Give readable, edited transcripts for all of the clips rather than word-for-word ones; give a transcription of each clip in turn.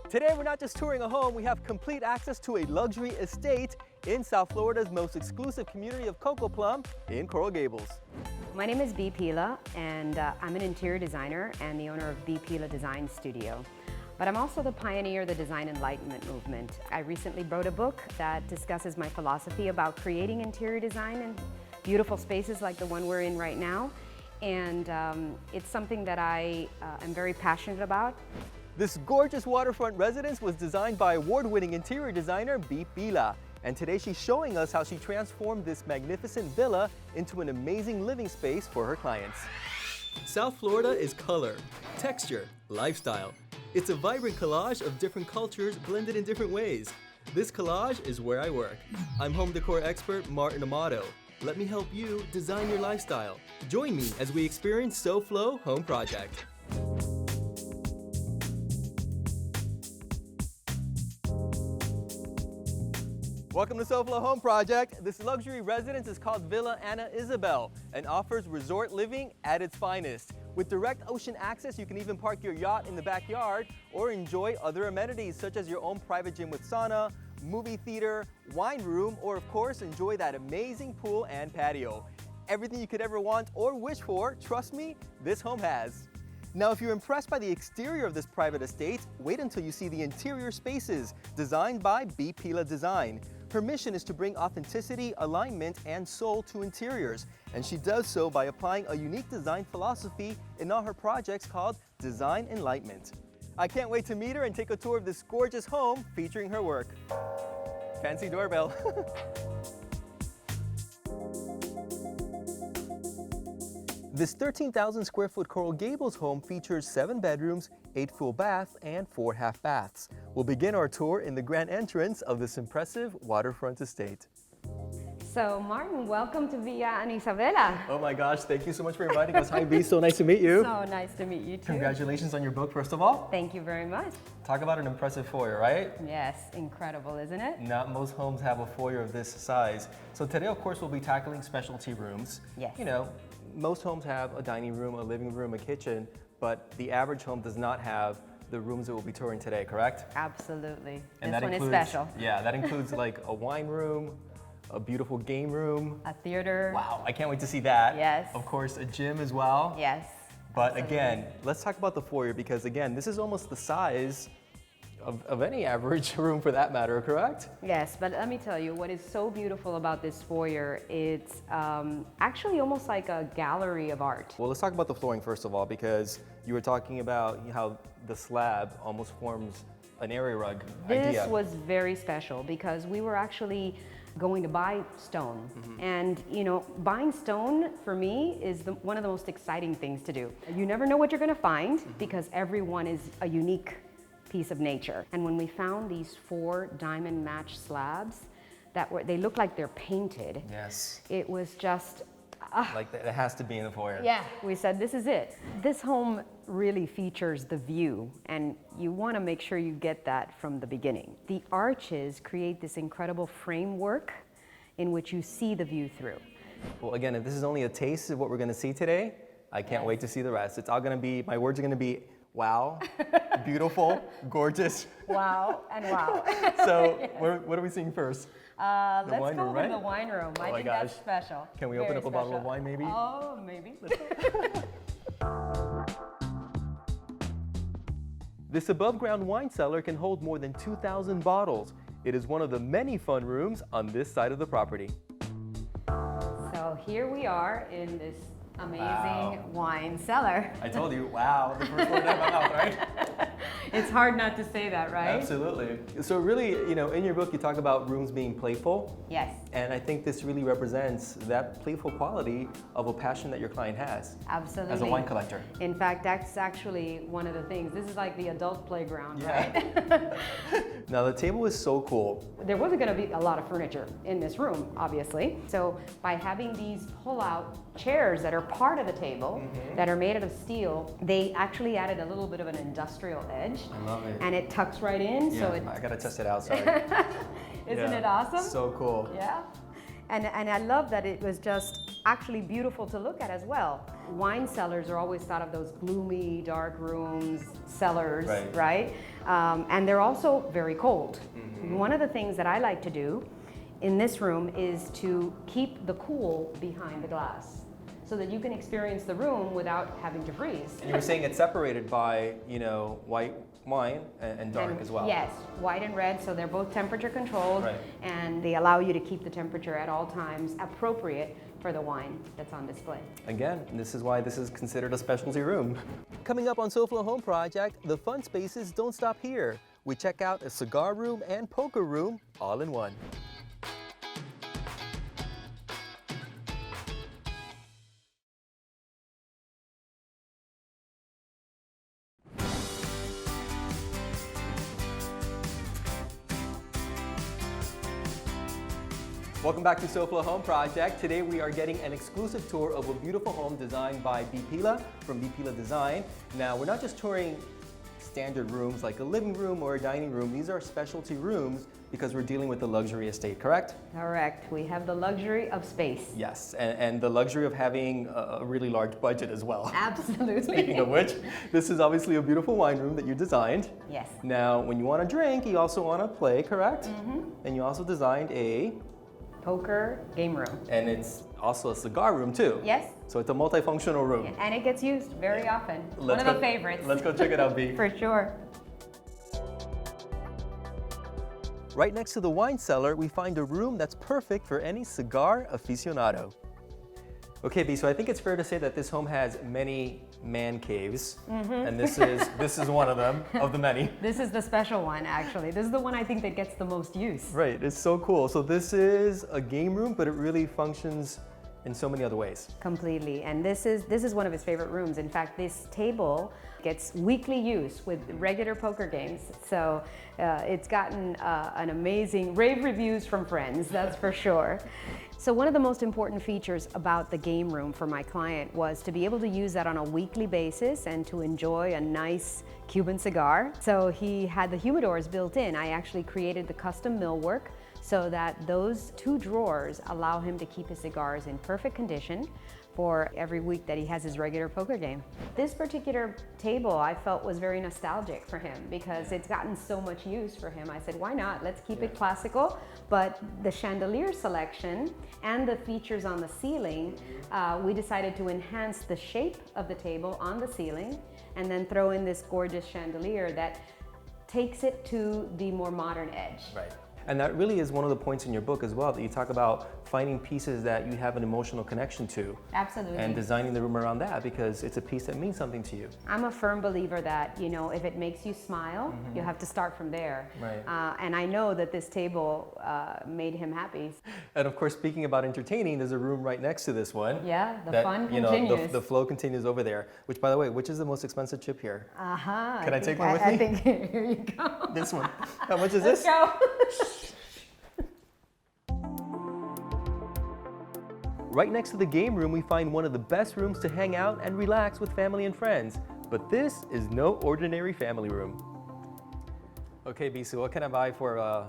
Today we're not just touring a home, we have complete access to a luxury estate in South Florida's most exclusive community of Cocoa Plum in Coral Gables. My name is Pila, and I'm an interior designer and the owner of Pila Design Studio. But I'm also the pioneer of the Design Enlightenment Movement. I recently wrote a book that discusses my philosophy about creating interior design in beautiful spaces like the one we're in right now. And it's something that I am very passionate about. This gorgeous waterfront residence was designed by award-winning interior designer Pila. And today she's showing us how she transformed this magnificent villa into an amazing living space for her clients. South Florida is color, texture, lifestyle. It's a vibrant collage of different cultures blended in different ways. This collage is where I work. I'm home decor expert Martin Amato. Let me help you design your lifestyle. Join me as we experience SoFlo Home Project. Welcome to SoFlo Home Project. This luxury residence is called Villa Ana Isabelle and offers resort living at its finest. With direct ocean access, you can even park your yacht in the backyard or enjoy other amenities such as your own private gym with sauna, movie theater, wine room, or of course, enjoy that amazing pool and patio. Everything you could ever want or wish for, trust me, this home has. Now, if you're impressed by the exterior of this private estate, wait until you see the interior spaces designed by Pila Design. Her mission is to bring authenticity, alignment, and soul to interiors, and she does so by applying a unique design philosophy in all her projects called Design Enlightenment. I can't wait to meet her and take a tour of this gorgeous home featuring her work. Fancy doorbell. This 13,000 square foot Coral Gables home features 7 bedrooms, 8 full baths, and 4 half baths. We'll begin our tour in the grand entrance of this impressive waterfront estate. So Martin, welcome to Villa Ana Isabelle. Oh my gosh, thank you so much for inviting us. Hi B, so nice to meet you. So nice to meet you too. Congratulations on your book, first of all. Thank you very much. Talk about an impressive foyer, right? Yes, incredible, isn't it? Not most homes have a foyer of this size. So today, of course, we'll be tackling specialty rooms. Yes. You know, most homes have a dining room, a living room, a kitchen, but the average home does not have the rooms that we'll be touring today, correct? Absolutely. And this that one includes, is special. Yeah, that includes like a wine room, a beautiful game room. A theater. Wow, I can't wait to see that. Yes. Of course, a gym as well. Yes. But absolutely. again, let's talk about the foyer because again, this is almost the size of any average room for that matter, correct? Yes, but let me tell you, what is so beautiful about this foyer, it's actually almost like a gallery of art. Well, let's talk about the flooring first of all, because you were talking about how the slab almost forms an area rug idea. This was very special because we were actually going to buy stone. And you know, buying stone for me is one of the most exciting things to do. You never know what you're gonna find because everyone is a unique piece of nature. And when we found these 4 diamond match slabs they look like they're painted. Yes. It was just, like it has to be in the foyer. yeah, we said this is it. This home really features the view and you want to make sure you get that from the beginning. The arches create this incredible framework in which you see the view through. Well, again, if this is only a taste of what we're gonna see today, I can't wait to see the rest. It's all gonna be, my words are gonna be wow, beautiful, gorgeous. Wow and wow. So Yes. what are we seeing first? Let's wine go room, over right? to the wine room. Oh I my think gosh. that's special. Can we Very open up a bottle of special. wine maybe? Oh, maybe. This above-ground wine cellar can hold more than 2,000 bottles. It is one of the many fun rooms on this side of the property. So here we are in this amazing wine cellar. I told you, wow, the first word out of my mouth, right? It's hard not to say that, right? Absolutely. So really, you know, in your book, you talk about rooms being playful. Yes. And I think this really represents that playful quality of a passion that your client has. Absolutely. As a wine collector. In fact, that's actually one of the things. This is like the adult playground, Yeah. right? Now the table is so cool. There wasn't going to be a lot of furniture in this room, obviously. So by having these pull-out chairs that are part of the table, that are made out of steel, they actually added a little bit of an industrial edge. I love it. And it tucks right in. Yeah, So it, I gotta test it out, sorry. isn't Yeah, it awesome? So cool. Yeah. And I love that it was just actually beautiful to look at as well. Wine cellars are always thought of those gloomy, dark rooms, cellars, right? And they're also very cold. One of the things that I like to do in this room is to keep the cool behind the glass, so that you can experience the room without having to freeze. And you were saying it's separated by, white wine and dark as well. Yes, white and red, so they're both temperature controlled, and they allow you to keep the temperature at all times appropriate for the wine that's on display. Again, this is why this is considered a specialty room. Coming up on SoFlo Home Project, the fun spaces don't stop here. We check out a cigar room and poker room all in one. Welcome back to SoFlo Home Project. Today we are getting an exclusive tour of a beautiful home designed by Pila from Pila Design. Now, we're not just touring standard rooms like a living room or a dining room. These are specialty rooms because we're dealing with the luxury estate, correct? Correct. We have the luxury of space. Yes, and the luxury of having a really large budget as well. Absolutely. Speaking of which, this is obviously a beautiful wine room that you designed. Yes. Now, when you want to drink, you also want to play, correct? And you also designed a poker game room. And it's also a cigar room too. Yes. So it's a multifunctional room. Yeah, and it gets used very often. One of the favorites. Let's go check it out, B. For sure. Right next to the wine cellar, we find a room that's perfect for any cigar aficionado. Okay, B, so I think it's fair to say that this home has many man caves, and this is one of them, of the many. This is the special one, actually. This is the one I think that gets the most use. Right, it's so cool. So this is a game room, but it really functions in so many other ways. Completely, and this is one of his favorite rooms. In fact, this table gets weekly use with regular poker games, so it's gotten an amazing rave reviews from friends, that's for sure. So one of the most important features about the game room for my client was to be able to use that on a weekly basis and to enjoy a nice Cuban cigar. So he had the humidors built in. I actually created the custom millwork so that those two drawers allow him to keep his cigars in perfect condition for every week that he has his regular poker game. This particular table I felt was very nostalgic for him because it's gotten so much use for him. I said, why not? Let's keep it classical, but the chandelier selection and the features on the ceiling, we decided to enhance the shape of the table on the ceiling and then throw in this gorgeous chandelier that takes it to the more modern edge. Right. And that really is one of the points in your book as well, that you talk about finding pieces that you have an emotional connection to. Absolutely. And designing the room around that because it's a piece that means something to you. I'm a firm believer that, if it makes you smile, you have to start from there. Right. And I know that this table made him happy. And of course, speaking about entertaining, there's a room right next to this one. Yeah, the fun continues. The flow continues over there. Which, by the way, which is the most expensive chip here? Can I take one with me? I think, here you go. This one. How much is this? Let's go. Right next to the game room, we find one of the best rooms to hang out and relax with family and friends. But this is no ordinary family room. Okay, Bisu, what can I buy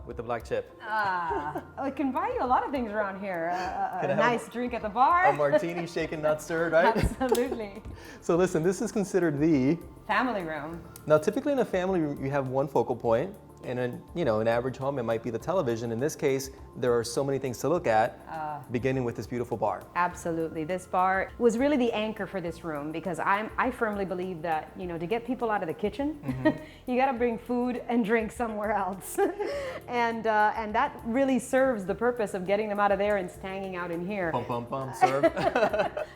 with the black chip? I can buy you a lot of things around here. A nice drink at the bar. A martini shaken, not stirred, right? Absolutely. So listen, this is considered the family room. Now, typically in a family room, you have one focal point. In an average home, it might be the television. In this case, there are so many things to look at, beginning with this beautiful bar. Absolutely. This bar was really the anchor for this room because I firmly believe that, to get people out of the kitchen, you got to bring food and drink somewhere else. and that really serves the purpose of getting them out of there and hanging out in here. Bum, bum, bum, serve.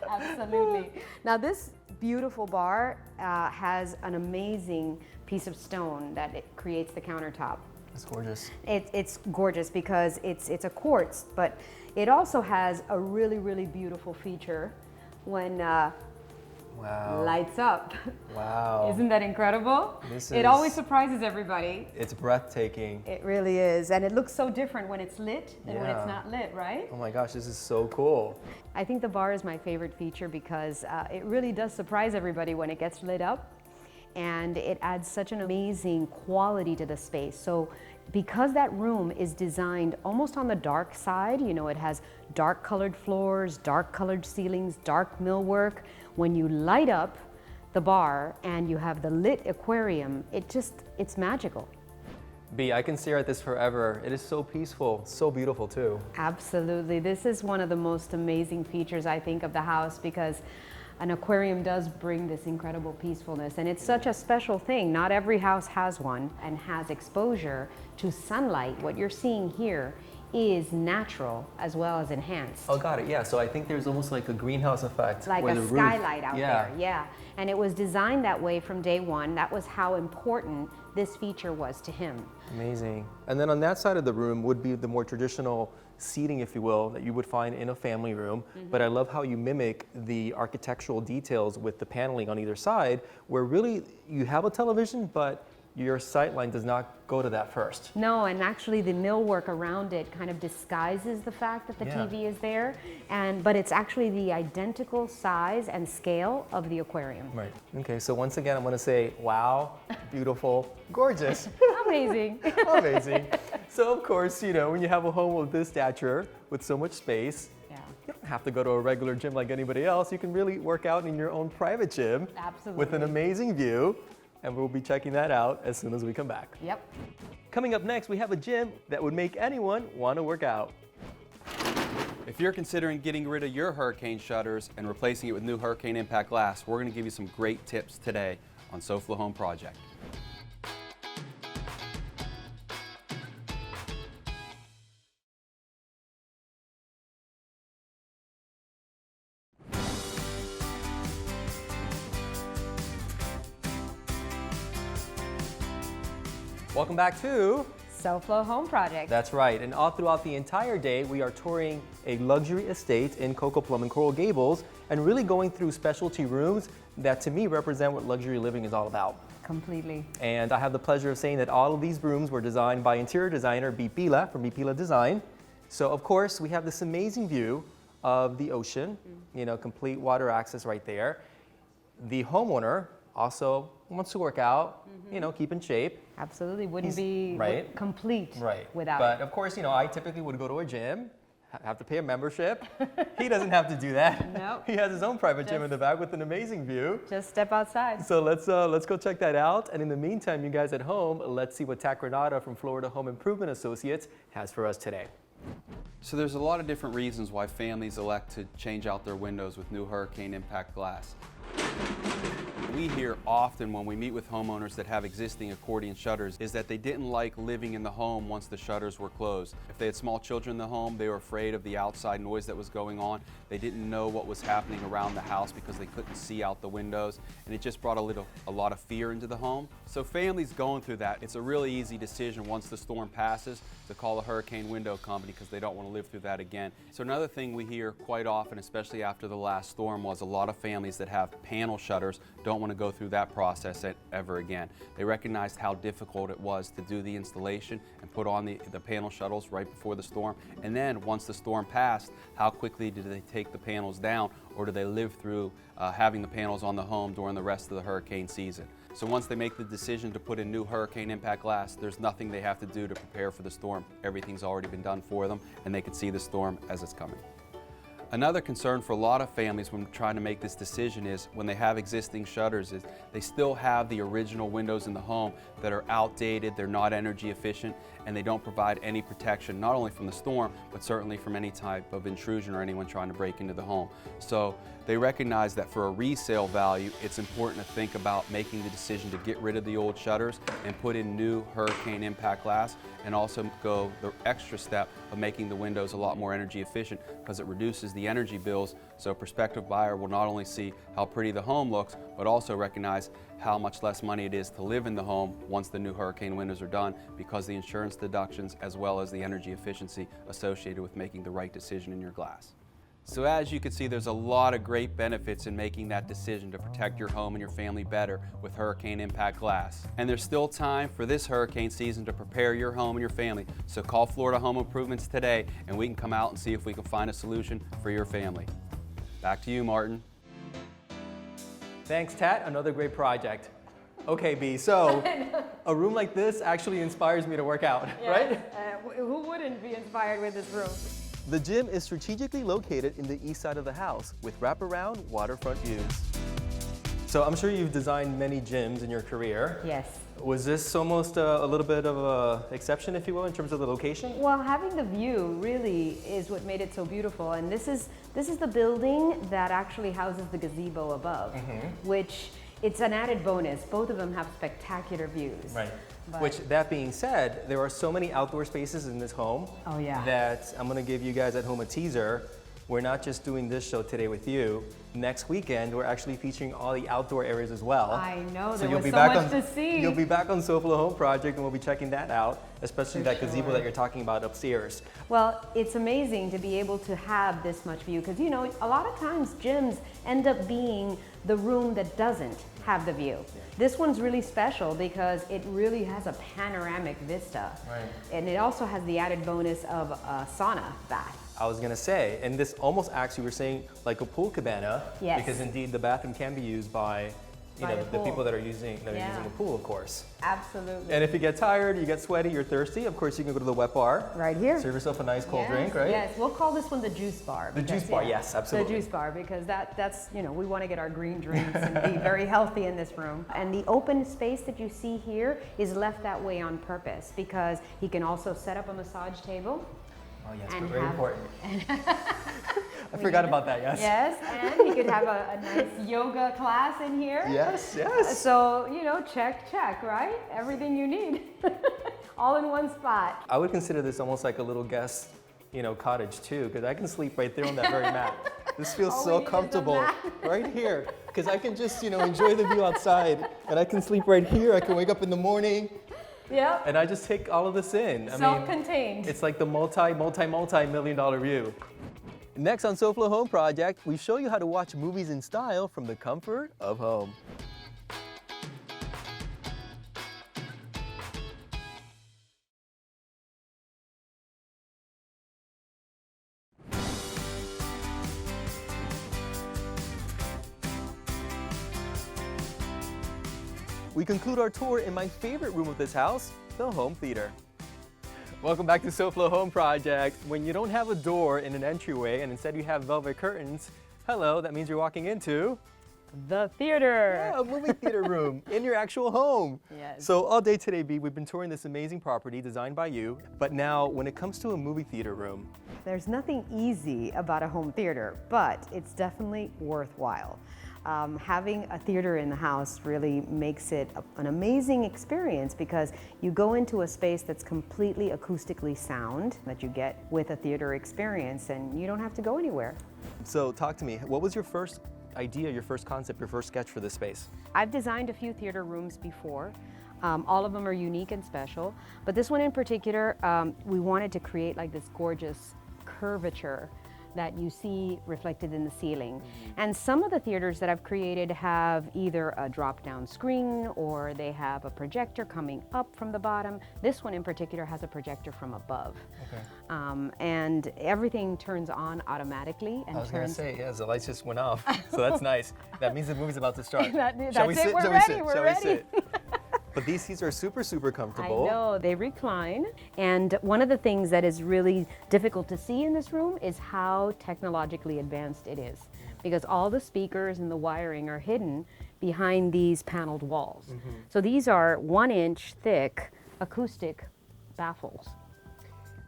Absolutely. Now, this beautiful bar has an amazing piece of stone that it creates the countertop. It's gorgeous. It's gorgeous because it's a quartz, but it also has a really, really beautiful feature when lights up. Wow. Isn't that incredible? It always surprises everybody. It's breathtaking. It really is. And it looks so different when it's lit than when it's not lit, right? Oh my gosh, this is so cool. I think the bar is my favorite feature because it really does surprise everybody when it gets lit up. And it adds such an amazing quality to the space. So because that room is designed almost on the dark side, you know, it has dark colored floors, dark colored ceilings, dark millwork. When you light up the bar and you have the lit aquarium, it's magical. B, I can stare at this forever. It is so peaceful, so beautiful too. Absolutely. This is one of the most amazing features, I think, of the house, because an aquarium does bring this incredible peacefulness, and it's such a special thing. Not every house has one and has exposure to sunlight. What you're seeing here is natural as well as enhanced. Oh, got it. Yeah, so I think there's almost like a greenhouse effect. Like where a the roof, skylight out there, yeah. And it was designed that way from day one. That was how important this feature was to him. Amazing. And then on that side of the room would be the more traditional seating, if you will, that you would find in a family room. But I love how you mimic the architectural details with the paneling on either side, where really you have a television, but your sight line does not go to that first. No, and actually the millwork around it kind of disguises the fact that the TV is there, but it's actually the identical size and scale of the aquarium. Right. Okay, so once again, I'm going to say, wow, beautiful, gorgeous. Amazing. Amazing. So of course, you know, when you have a home of this stature with so much space, you don't have to go to a regular gym like anybody else. You can really work out in your own private gym. Absolutely. With an amazing view. And we'll be checking that out as soon as we come back. Yep. Coming up next, we have a gym that would make anyone want to work out. If you're considering getting rid of your hurricane shutters and replacing it with new hurricane impact glass, we're going to give you some great tips today on SoFlo Home Project. Welcome back to SoFlo Home Project. That's right, and all throughout the entire day, we are touring a luxury estate in Coco Plum and Coral Gables and really going through specialty rooms that to me represent what luxury living is all about. Completely. And I have the pleasure of saying that all of these rooms were designed by interior designer Pila from Pila Design. So of course, we have this amazing view of the ocean, you know, complete water access right there. The homeowner also wants to work out, you know, keep in shape. Absolutely, wouldn't be complete without But it. of course, you know, I typically would go to a gym, have to pay a membership. He doesn't have to do that. No. He has his own private gym in the back with an amazing view. Just step outside. So let's go check that out. And in the meantime, you guys at home, let's see what Tac Renata from Florida Home Improvement Associates has for us today. So there's a lot of different reasons why families elect to change out their windows with new hurricane impact glass. We hear often when we meet with homeowners that have existing accordion shutters is that they didn't like living in the home once the shutters were closed. If they had small children in the home, they were afraid of the outside noise that was going on. They didn't know what was happening around the house because they couldn't see out the windows, and it just brought a lot of fear into the home. So families going through that, it's a really easy decision once the storm passes to call a hurricane window company because they don't want to live through that again. So another thing we hear quite often, especially after the last storm, was a lot of families that have panel shutters don't want to go through that process ever again. They recognized how difficult it was to do the installation and put on the panel shutters right before the storm. And then once the storm passed, how quickly did they take the panels down, or do they live through having the panels on the home during the rest of the hurricane season? So once they make the decision to put in new hurricane impact glass, there's nothing they have to do to prepare for the storm. Everything's already been done for them, and they can see the storm as it's coming. Another concern for a lot of families when trying to make this decision is when they have existing shutters is they still have the original windows in the home that are outdated, they're not energy efficient, and they don't provide any protection, not only from the storm, but certainly from any type of intrusion or anyone trying to break into the home. So they recognize that for a resale value, it's important to think about making the decision to get rid of the old shutters and put in new hurricane impact glass, and also go the extra step of making the windows a lot more energy efficient because it reduces the energy bills, so a prospective buyer will not only see how pretty the home looks, but also recognize how much less money it is to live in the home once the new hurricane windows are done, because the insurance deductions as well as the energy efficiency associated with making the right decision in your glass. So as you can see, there's a lot of great benefits in making that decision to protect your home and your family better with hurricane impact glass. And there's still time for this hurricane season to prepare your home and your family. So call Florida Home Improvements today and we can come out and see if we can find a solution for your family. Back to you, Martin. Thanks, Tat. Another great project. Okay, B, so a room like this actually inspires me to work out, right? Who wouldn't be inspired with this room? The gym is strategically located in the east side of the house with wraparound waterfront views. So I'm sure you've designed many gyms in your career. Yes. Was this almost a little bit of an exception, if you will, in terms of the location? Well, having the view really is what made it so beautiful. And this is the building that actually houses the gazebo above, which it's an added bonus. Both of them have spectacular views. Right. But Which, that being said, there are so many outdoor spaces in this home Oh, yeah. that I'm going to give you guys at home a teaser. We're not just doing this show today with you. Next weekend, we're actually featuring all the outdoor areas as well. I know, So there you'll was be so back much on, to see. You'll be back on SoFlo Home Project, and we'll be checking that out, especially that gazebo that you're talking about upstairs. Well, it's amazing to be able to have this much view because, you know, a lot of times gyms end up being the room that doesn't have the view. This one's really special because it really has a panoramic vista. Right. And it also has the added bonus of a sauna bath. I was gonna say, and this almost acts, you were saying, like a pool cabana. Yes. Because indeed the bathroom can be used by, By the the pool. people that are using the pool, of course. Absolutely. And if you get tired, you get sweaty, you're thirsty, of course you can go to the wet bar. Right here. Serve yourself a nice cold Yes, drink, right? Yes, we'll call this one the juice bar. The because, juice bar, yes, absolutely. The juice bar because that's, you know, we want to get our green drinks and be very healthy in this room. And the open space that you see here is left that way on purpose because he can also set up a massage table. Oh yes, And very have- important. I forgot about that, yes. Yes, and he could have a nice yoga class in here. Yes, yes. So, you know, check, right? Everything you need. All in one spot. I would consider this almost like a little guest, cottage too, because I can sleep right there on that very mat. This feels All we so need is a comfortable mat. right here, because I can just, enjoy the view outside, and I can sleep right here. I can wake up in the morning, Yep. and I just take all of this in. Self-contained. It's like the multi-million-dollar view. Next on SoFlo Home Project, we show you how to watch movies in style from the comfort of home. We conclude our tour in my favorite room of this house, the home theater. Welcome back to SoFlo Home Project. When you don't have a door in an entryway and instead you have velvet curtains, hello, that means you're walking into The theater. a movie theater room in your actual home. Yes. So all day today, B, we've been touring this amazing property designed by you. But now, when it comes to a movie theater room, There's nothing easy about a home theater, but it's definitely worthwhile. Having a theater in the house really makes it an amazing experience because you go into a space that's completely acoustically sound that you get with a theater experience and you don't have to go anywhere. so talk to me. What was your first idea, your first concept, your first sketch for this space? I've designed a few theater rooms before. All of them are unique and special, but this one in particular, we wanted to create like this gorgeous curvature that you see reflected in the ceiling. And some of the theaters that I've created have either a drop-down screen or they have a projector coming up from the bottom. This one in particular has a projector from above. Okay. And everything turns on automatically and I was gonna turns say, yes, the lights just went off, so that's nice. That means the movie's about to start. That's Shall we it, sit? we're Shall ready, we sit? we're Shall ready. we sit? But these seats are super, super I comfortable. know, they recline. And one of the things that is really difficult to see in this room is how technologically advanced it is. Because all the speakers and the wiring are hidden behind these paneled walls. So these are 1-inch thick acoustic baffles.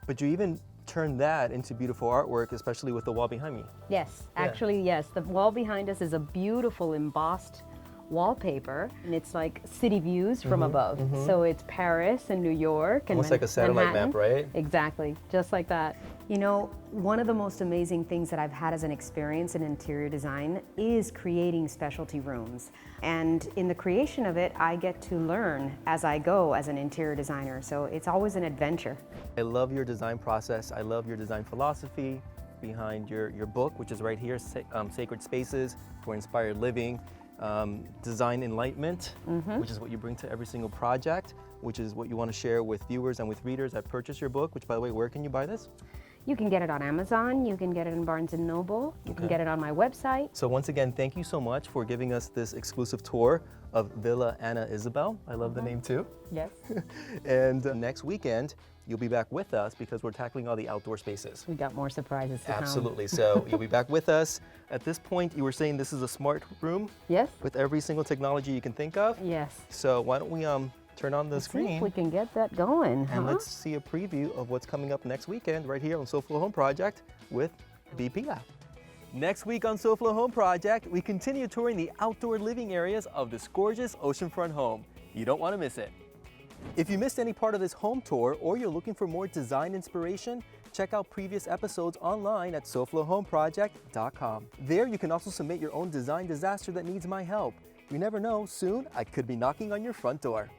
But you even turn that into beautiful artwork, especially with the wall behind me. Yes, Yeah. actually, yes. The wall behind us is a beautiful embossed wallpaper, and it's like city views from above. So it's Paris and New York and Almost like a satellite Manhattan. map, right? Exactly, just like that. You know, one of the most amazing things that I've had as an experience in interior design is creating specialty rooms. And in the creation of it, I get to learn as I go as an interior designer. So it's always an adventure. I love your design process. I love your design philosophy behind your book, which is right here, Sacred Spaces for Inspired Living. Design Enlightenment, which is what you bring to every single project, which is what you want to share with viewers and with readers that purchase your book, which, by the way, where can you buy this? You can get it on Amazon, you can get it in Barnes & Noble, you can get it on my website. So once again, thank you so much for giving us this exclusive tour of Villa Ana Isabelle. I love the name too. Yes. And next weekend, you'll be back with us because we're tackling all the outdoor spaces. We got more surprises to come. Absolutely. So you'll be back with us. At this point, you were saying this is a smart room Yes. with every single technology you can think of. Yes. So why don't we turn on the Let's see screen if we can get that going. and let's see a preview of what's coming up next weekend right here on SoFlo Home Project with Pila. Next week on SoFlo Home Project, we continue touring the outdoor living areas of this gorgeous oceanfront home. You don't want to miss it. If you missed any part of this home tour or you're looking for more design inspiration, check out previous episodes online at SoFloHomeProject.com. There you can also submit your own design disaster that needs my help. You never know, soon I could be knocking on your front door.